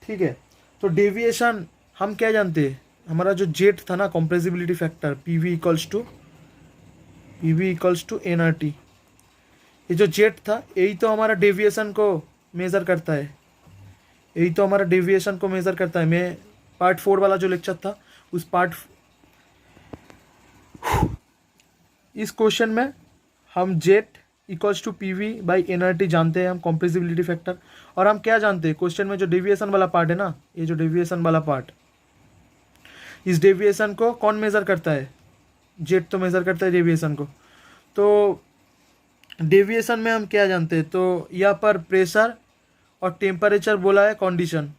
ठीक है, तो डेविएशन हम क्या जानते हैं, हमारा जो जेट था ना, compressibility factor p we equals to n are t, ये जो जेट था यही तो हमारा डेविएशन को मेज़र करता है, यही तो हमारा डेविएशन को मेज़र करता है। मैं पार्ट 4 वाला जो लेक्चर था उस इस क्वेश्चन में हम Z equals to p we by n are t जानते हैं, हम कॉम्प्रेसिबिलिटी फैक्टर, और हम क्या जानते हैं क्वेश्चन में जो डेविएशन वाला पार्ट है ना, ये जो डेविएशन वाला पार्ट, इस डेविएशन को कौन मेज़र करता है? जेट तो मेज़र करता है डेविएशन को। तो डेविएशन में हम क्या जानते हैं, तो यहाँ पर प्रेशर और टेम्परेचर बोला है कंडीशन,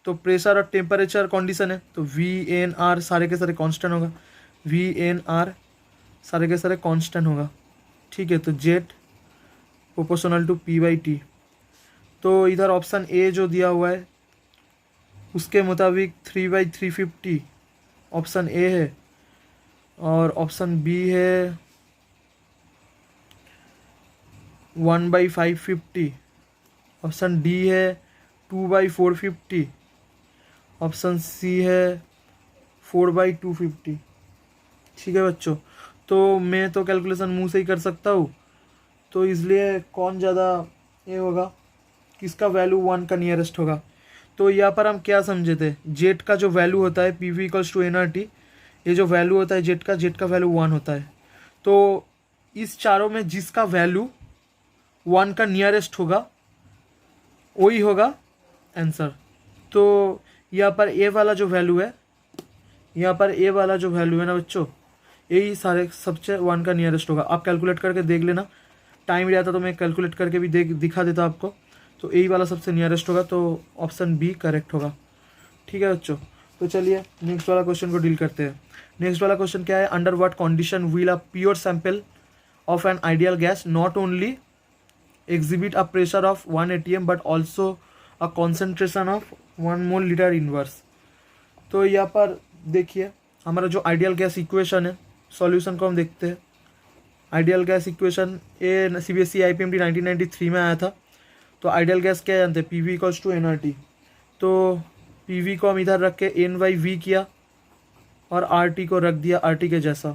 तो प्रेशर और टेम्परेचर कंडीशन है, तो वी एन आर सारे के सारे कांस्टेंट होगा, वी एन आर सारे के सारे कांस्टेंट होगा। ठीक है, तो Z proportional to p by t. तो इधर ऑप्शन ए जो दिया हुआ है उसके मुताबिक 3/350 ऑप्शन ए है, और ऑप्शन बी है 1/550, ऑप्शन डी है 2/450, ऑप्शन सी है 4/250। ठीक है बच्चों, तो मैं तो कैलकुलेशन मुंह से ही कर सकता हूँ, तो इसलिए कौन ज़्यादा ये होगा, किसका वैल्यू 1 का नियरेस्ट होगा। तो यहाँ पर हम क्या समझे थे, जेट का जो वैल्यू होता है p we equals to n are t, ये जो वैल्यू होता है जेट का वैल्यू 1 होता है। तो इस चारों में जिसका वैल्यू 1 का नियरेस्ट होगा वही होगा आंसर। तो यहाँ पर ए वाला जो वैल्यू है, यहाँ पर ए वाला जो वैल्यू है ना बच्चों, यही सारे सबसे 1 का नियरेस्ट होगा। आप कैलकुलेट करके देख लेना, टाइम रहता तो मैं कैलकुलेट करके भी दिखा देता आपको। तो यही वाला सबसे नियरेस्ट होगा, तो ऑप्शन बी करेक्ट होगा। ठीक है बच्चों, तो चलिए नेक्स्ट वाला क्वेश्चन को डील करते हैं। नेक्स्ट वाला क्वेश्चन क्या है, under what condition will a pure sample of N ideal gas not only exhibit a pressure of 1 atm but also a concentration of 1 mole liter inverse। तो यहाँ पर देखिए हमारा जो आइडियल गैस इक्वेशन है, सॉल्यूशन को हम देखते हैं। आइडियल गैस इक्वेशन ए CBSE IPMT 1993 में आया था। तो आइडियल गैस क्या जानते हैं, p we equals to n R T. तो पी वी को हम इधर रख के एन बाई वी किया और आर टी को रख दिया आर टी के जैसा।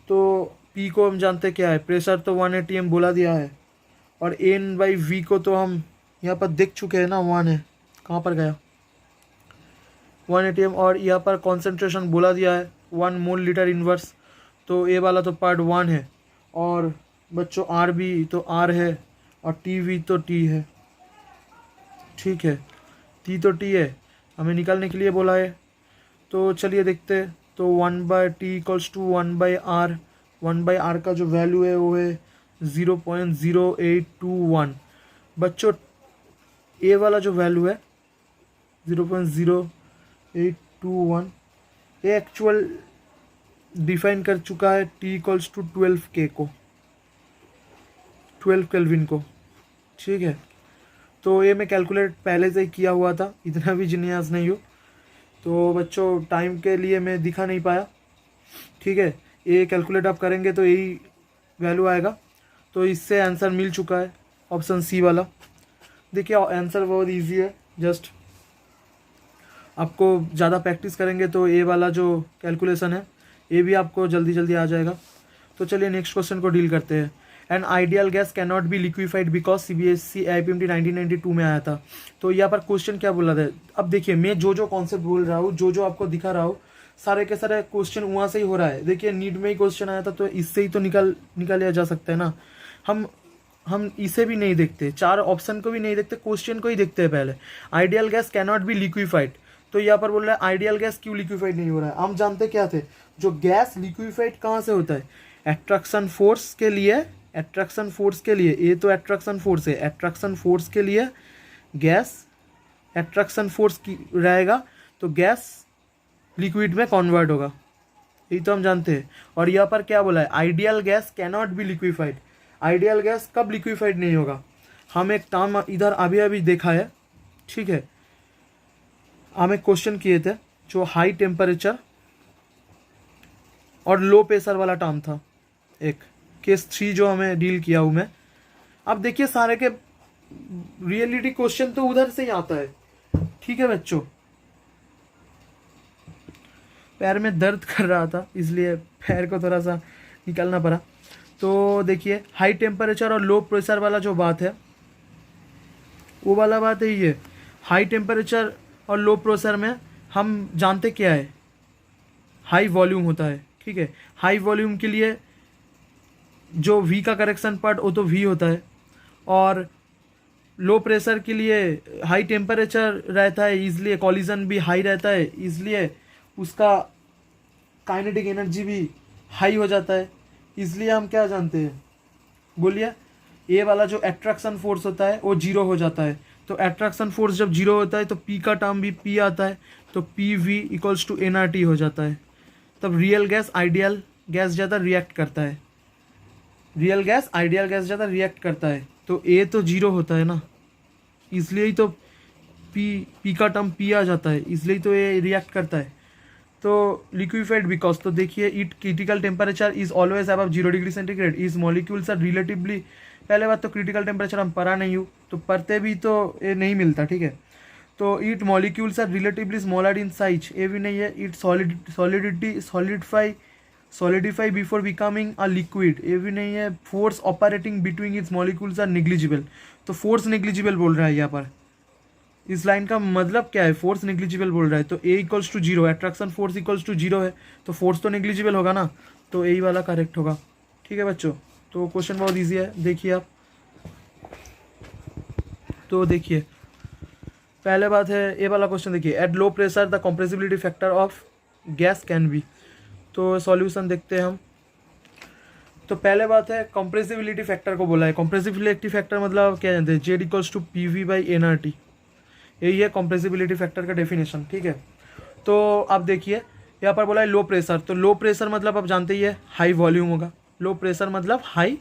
तो पी को हम जानते क्या है, प्रेशर तो 1 atm बोला दिया है, और एन बाई वी को तो हम यहाँ पर देख चुके हैं ना, 1 है, कहाँ पर गया 1 atm, और यहाँ पर कॉन्सेंट्रेशन बोला दिया है 1 मोल लीटर इनवर्स। तो ए वाला तो पार्ट 1 है, और बच्चों आर भी तो आर है, और टी वी तो टी है। ठीक है, टी तो टी है, हमें निकालने के लिए बोला है। तो चलिए देखते हैं। तो 1/t equals to 1/r, 1/r का जो वैल्यू है वो है 0.0821। बच्चों ए वाला जो वैल्यू है 0.0821, ये एक्चुअल डिफाइन कर चुका है T इक्वल्स टू 12K को, 12 केल्विन को। ठीक है, तो ये मैं कैलकुलेट पहले से ही किया हुआ था, इतना भी जीनियस नहीं हूँ। तो बच्चों टाइम के लिए मैं दिखा नहीं पाया। ठीक है, ये कैलकुलेट आप करेंगे तो यही वैल्यू आएगा। तो इससे आंसर मिल चुका है ऑप्शन सी वाला। देखिए आंसर बहुत इजी है, जस्ट आपको ज़्यादा प्रैक्टिस करेंगे तो ये वाला जो कैलकुलेशन है ये भी आपको जल्दी जल्दी आ जाएगा। तो चलिए नेक्स्ट क्वेश्चन को डील करते हैं। N ideal gas can not be liquefied because CBSE IPMT 1992 में आया था। तो यहाँ पर क्वेश्चन क्या बोला था, अब देखिए मैं जो कॉन्सेप्ट बोल रहा हूँ, जो आपको दिखा रहा हूँ, सारे के सारे क्वेश्चन वहाँ से ही हो रहा है। देखिए नीट में ही क्वेश्चन आया था, तो इससे ही तो निकाल लिया जा सकता है ना। हम इसे भी नहीं देखते, 4 ऑप्शन को भी नहीं देखते, क्वेश्चन को ही देखते हैं पहले। Ideal gas can not be liquefied, तो यहाँ पर बोल रहा है आइडियल गैस क्यों लिक्विफाइड नहीं हो रहा है। हम जानते क्या थे, जो गैस लिक्विफाइड कहाँ से होता है, एट्रैक्शन फोर्स के लिए, एट्रैक्शन फोर्स के लिए, ये तो एट्रैक्शन फोर्स है, एट्रैक्शन फोर्स के लिए गैस, एट्रैक्शन फोर्स की रहेगा तो गैस लिक्विड में कन्वर्ट होगा, यही तो हम जानते हैं। और यहाँ पर क्या बोला है, ideal gas cannot be liquefied. Ideal gas कब लिक्विफाइड नहीं होगा, हम एक टर्म इधर अभी अभी देखा है, ठीक है, हम एक क्वेश्चन किए थे जो हाई टेम्परेचर और लो प्रेशर वाला टर्म था, एक केस 3 जो हमें डील किया हूँ मैं। अब देखिए सारे के रियलिटी क्वेश्चन तो उधर से ही आता है, ठीक है बच्चों। पैर में दर्द कर रहा था इसलिए पैर को थोड़ा सा निकालना पड़ा। तो देखिए हाई टेम्परेचर और लो प्रेशर वाला जो बात है वो वाला बात है ये, हाई टेम्परेचर और लो प्रेशर में हम जानते क्या है, हाई वॉल्यूम होता है, ठीक है। हाई वॉल्यूम के लिए जो V का करेक्शन पार्ट वो तो V होता है, और लो प्रेशर के लिए हाई टेम्परेचर रहता है इसलिए कॉलिजन भी हाई रहता है, इसलिए उसका काइनेटिक एनर्जी भी हाई हो जाता है। इसलिए हम क्या जानते हैं, बोलिए, ये वाला जो एट्रैक्शन फोर्स होता है वो जीरो हो जाता है। तो एट्रैक्शन फोर्स जब जीरो होता है तो P का टर्म भी P आता है, तो PV इक्वल्स टू nRT हो जाता है। तब रियल गैस आइडियल गैस ज़्यादा रिएक्ट करता है, रियल गैस आइडियल गैस ज़्यादा रिएक्ट करता है, तो A तो जीरो होता है ना, इसलिए ही तो P का टर्म P आ जाता है, इसलिए तो ये रिएक्ट करता है। तो लिक्विफाइड बिकॉज, तो देखिए it critical temperature is always above 0 degree centigrade, is molecules are relatively, पहले बात तो क्रिटिकल टेम्परेचर हम पढ़ा नहीं हूँ तो पढ़ते भी तो ये नहीं मिलता, ठीक है। तो it molecules are relatively smaller in size, ये भी नहीं है। It solidify before becoming a liquid, ये भी नहीं है। Force operating between its molecules are negligible, तो फोर्स नेग्लिजिबल बोल रहा है यहाँ पर। इस लाइन का मतलब क्या है, फोर्स नेग्लिजिबल बोल रहा है, तो A equals to zero, attraction force equals to zero है, तो फोर्स तो नेग्लिजिबल होगा ना, तो यही वाला करेक्ट होगा, ठीक है बच्चों। तो क्वेश्चन बहुत इजी है, देखिए आप। तो देखिए पहले बात है, ये वाला क्वेश्चन देखिए, at low pressure the compressibility factor of gas can be. तो सॉल्यूशन देखते हैं हम। तो पहले बात है कंप्रेसिबिलिटी फैक्टर को बोला है, कंप्रेसिबिलिटी फैक्टर मतलब क्या जानते हैं, Z equals to PV by nRT, यही है कंप्रेसिबिलिटी फैक्टर का डेफिनेशन, ठीक है। तो आप देखिए यहाँ पर बोला है लो प्रेशर, तो लो प्रेशर मतलब आप जानते ही है हाई वॉल्यूम होगा, लो प्रेशर मतलब हाई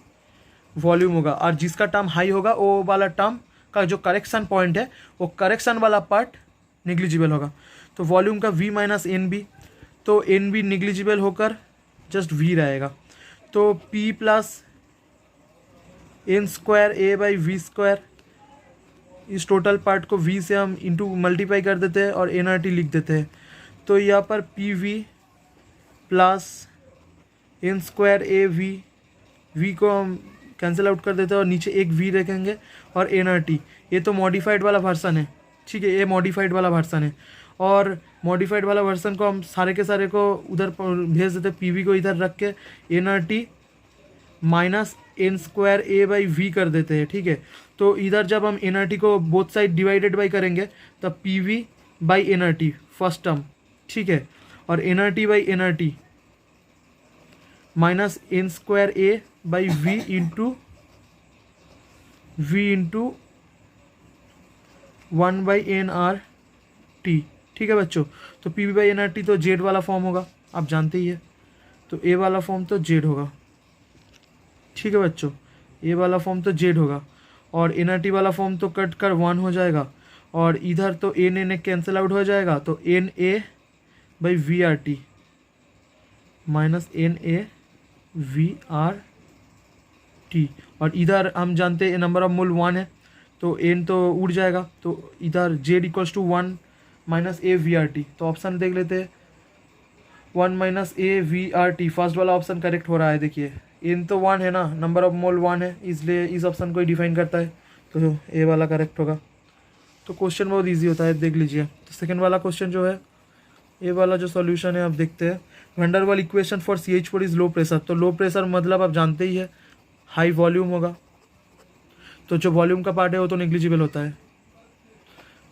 वॉल्यूम होगा, और जिसका टर्म हाई होगा वो वाला टर्म का जो करेक्शन पॉइंट है वो करेक्शन वाला पार्ट निग्लिजिबल होगा। तो वॉल्यूम का V माइनस NB, तो NB निग्लिजिबल होकर जस्ट V रहेगा, तो P plus N square A by V square, इस टोटल पार्ट को V से हम इंटू मल्टीप्लाई कर देते हैं और nRT लिख देते हैं। तो यहाँ पर PV plus N square AV, V को हम कैंसिल आउट कर देते हैं और नीचे एक V रखेंगे और nRT, ये तो मॉडिफाइड वाला वर्सन है, ठीक है, ये मॉडिफाइड वाला वर्सन है। और मॉडिफाइड वाला वर्सन को हम सारे के सारे को उधर भेज देते हैं, PV को इधर रख के nRT minus N square A by V कर देते हैं, ठीक है। तो इधर जब हम nRT को बोथ साइड डिवाइडेड बाई करेंगे तब PV by nRT first term, ठीक है, और nRT by nRT minus N square A by V into 1 by nRT, ठीक है बच्चों। तो PV बाई nRT तो Z वाला फॉर्म होगा, आप जानते ही है, तो A वाला फॉर्म तो Z होगा, ठीक है बच्चों, ये वाला फॉर्म तो Z होगा, और nRT वाला फॉर्म तो कट कर 1 हो जाएगा, और इधर तो n कैंसिल आउट हो जाएगा, तो NA by VRT minus NA VRT, और इधर हम जानते हैं नंबर ऑफ मोल 1 है तो n तो उड़ जाएगा, तो इधर Z equals to 1 minus A VRT, तो ऑप्शन देख लेते हैं, 1 माइनस A VRT, फर्स्ट वाला ऑप्शन करेक्ट हो रहा है। देखिए n तो 1 है ना, नंबर ऑफ मोल 1 है, इसलिए इस ऑप्शन को ही डिफाइन करता है, तो ए वाला करेक्ट होगा। तो क्वेश्चन बहुत इजी होता है, देख लीजिए। तो सेकंड वाला क्वेश्चन जो है, ये वाला जो सॉल्यूशन है आप देखते हैं, वैन डर वाल equation for CH4 is low pressure, तो लो प्रेशर मतलब आप जानते ही है हाई वॉल्यूम होगा, तो जो वॉल्यूम का पार्ट है वो तो नेग्लिजिबल होता है,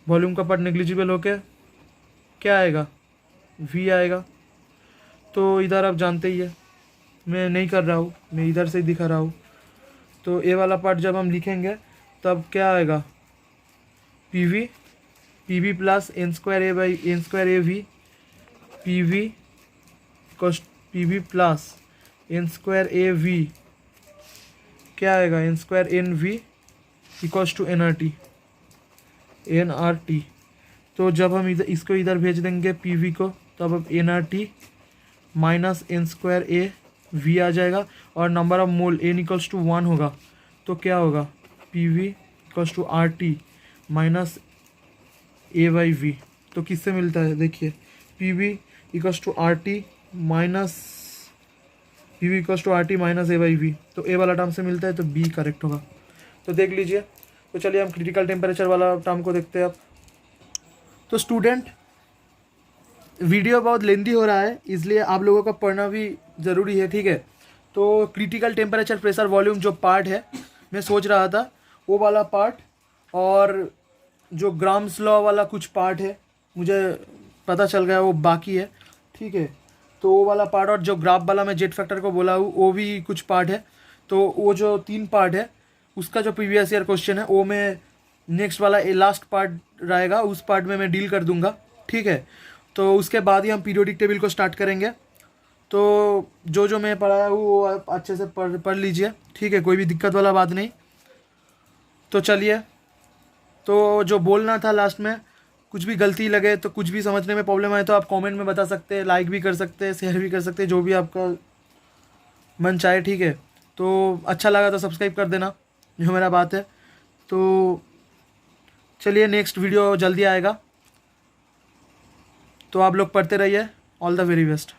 वॉल्यूम का पार्ट नेग्लिजिबल होके क्या आएगा, v आएगा। तो इधर आप जानते ही है, मैं नहीं कर रहा हूँ, मैं इधर से ही दिखा रहा हूँ। तो ए वाला पार्ट जब हम लिखेंगे तब क्या आएगा, p v plus n square a by n square a v, p v plus n square a v क्या आएगा, n square n v equals to n R T. तो जब हम इधर इसको इधर भेज देंगे पी वी को, तब अब n are T minus n square a V आ जाएगा, और number of mole n equals to 1 होगा। तो क्या होगा, P we equals to R T minus a by V. तो किससे मिलता है, देखिए P we equals to R T minus a by V. तो ए वाला टर्म से मिलता है, तो बी करेक्ट होगा। तो देख लीजिए। तो चलिए हम क्रिटिकल टेम्परेचर वाला टर्म को देखते हैं अब। तो स्टूडेंट, वीडियो बहुत लेंदी हो रहा है, इसलिए आप लोगों का पढ़ना भी ज़रूरी है, ठीक है। तो क्रिटिकल टेम्परेचर प्रेशर वॉल्यूम जो पार्ट है, मैं सोच रहा था वो वाला पार्ट, और जो ग्राम्स लॉ वाला कुछ पार्ट है, मुझे पता चल गया वो बाकी है, ठीक है। तो वो वाला पार्ट, और जो ग्राफ वाला मैं जेट फैक्टर को बोला हूँ वो भी कुछ पार्ट है। तो वो जो 3 पार्ट है उसका जो प्रीवियस ईयर क्वेश्चन है वो मैं नेक्स्ट वाला लास्ट पार्ट रहेगा, उस पार्ट में मैं डील कर दूंगा, ठीक है। तो उसके बाद ही हम पीरियोडिक टेबल को स्टार्ट करेंगे। तो जो मैं पढ़ाया हूँ वो आप अच्छे से पढ़ लीजिए, ठीक है, कोई भी दिक्कत वाला बात नहीं। तो चलिए, तो जो बोलना था लास्ट में, कुछ भी गलती लगे तो कुछ भी समझने में प्रॉब्लम आए तो आप कमेंट में बता सकते हैं, लाइक भी कर सकते हैं, शेयर भी कर सकते हैं, जो भी आपका मन चाहे, ठीक है। तो अच्छा लगा तो सब्सक्राइब कर देना, जो मेरा बात है। तो चलिए, नेक्स्ट वीडियो जल्दी आएगा, तो आप लोग पढ़ते रहिए। All the very best.